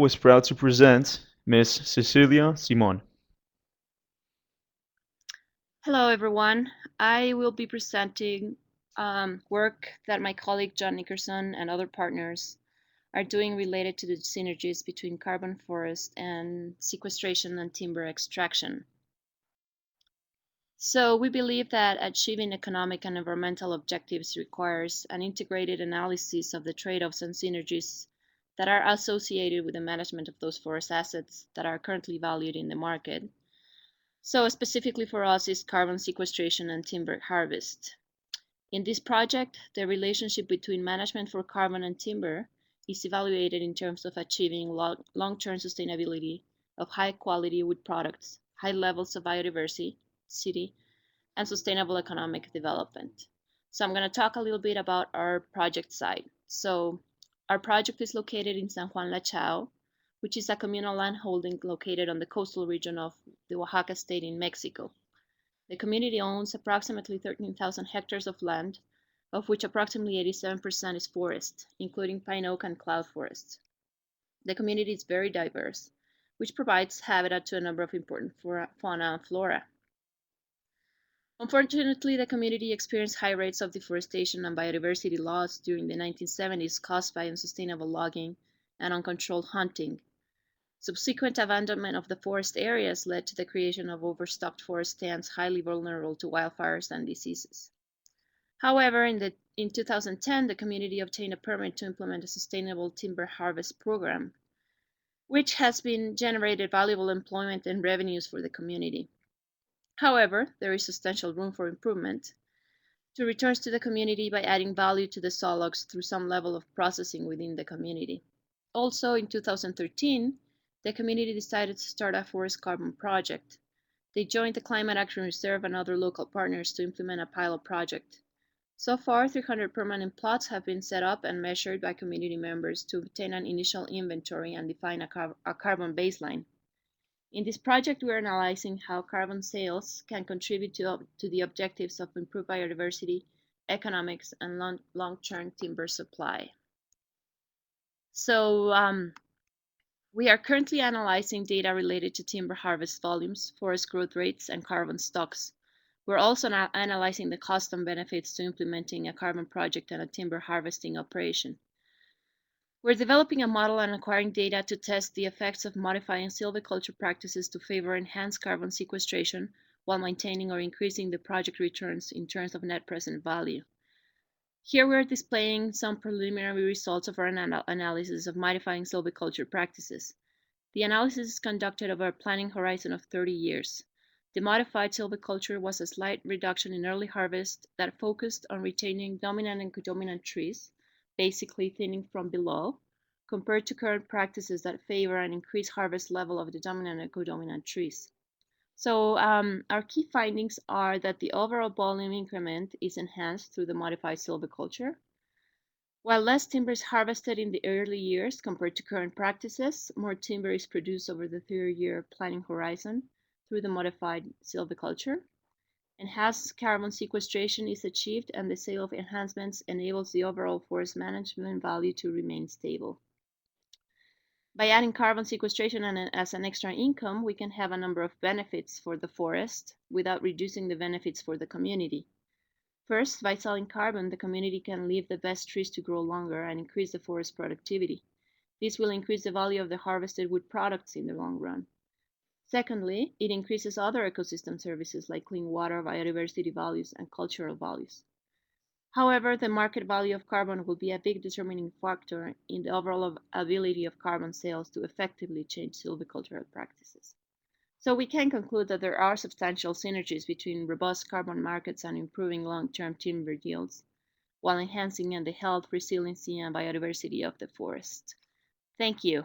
who is proud to present Ms. Cecilia Simon. Hello, everyone. I will be presenting work that my colleague John Nickerson and other partners are doing related to the synergies between carbon forest and sequestration and timber extraction. So we believe that achieving economic and environmental objectives requires an integrated analysis of the trade-offs and synergies that are associated with the management of those forest assets that are currently valued in the market. So specifically for us is carbon sequestration and timber harvest. In this project, the relationship between management for carbon and timber is evaluated in terms of achieving long-term sustainability of high-quality wood products, high levels of biodiversity, and sustainable economic development. So I'm going to talk a little bit about our project site. So our project is located in San Juan Lachao, which is a communal land holding located on the coastal region of the Oaxaca state in Mexico. The community owns approximately 13,000 hectares of land, of which approximately 87% is forest, including pine oak and cloud forests. The community is very diverse, which provides habitat to a number of important fauna and flora. Unfortunately, the community experienced high rates of deforestation and biodiversity loss during the 1970s caused by unsustainable logging and uncontrolled hunting. Subsequent abandonment of the forest areas led to the creation of overstocked forest stands highly vulnerable to wildfires and diseases. However, in 2010, the community obtained a permit to implement a sustainable timber harvest program, which has been generated valuable employment and revenues for the community. However, there is substantial room for improvement to returns to the community by adding value to the sawlogs through some level of processing within the community. Also, in 2013, the community decided to start a forest carbon project. They joined the Climate Action Reserve and other local partners to implement a pilot project. So far, 300 permanent plots have been set up and measured by community members to obtain an initial inventory and define a carbon baseline. In this project, we are analyzing how carbon sales can contribute to the objectives of improved biodiversity, economics, and long-term timber supply. So we are currently analyzing data related to timber harvest volumes, forest growth rates, and carbon stocks. We're also now analyzing the cost and benefits to implementing a carbon project and a timber harvesting operation. We're developing a model and acquiring data to test the effects of modifying silviculture practices to favor enhanced carbon sequestration while maintaining or increasing the project returns in terms of net present value. Here we're displaying some preliminary results of our analysis of modifying silviculture practices. The analysis is conducted over a planning horizon of 30 years. The modified silviculture was a slight reduction in early harvest that focused on retaining dominant and codominant trees, basically thinning from below, compared to current practices that favor an increased harvest level of the dominant and codominant trees. So our key findings are that the overall volume increment is enhanced through the modified silviculture. While less timber is harvested in the early years compared to current practices, more timber is produced over the 3-year planning horizon through the modified silviculture. Enhanced carbon sequestration is achieved, and the sale of enhancements enables the overall forest management value to remain stable. By adding carbon sequestration as an extra income, we can have a number of benefits for the forest without reducing the benefits for the community. First, by selling carbon, the community can leave the best trees to grow longer and increase the forest productivity. This will increase the value of the harvested wood products in the long run. Secondly, it increases other ecosystem services like clean water, biodiversity values, and cultural values. However, the market value of carbon will be a big determining factor in the overall ability of carbon sales to effectively change silvicultural practices. So we can conclude that there are substantial synergies between robust carbon markets and improving long-term timber yields, while enhancing the health, resiliency, and biodiversity of the forest. Thank you.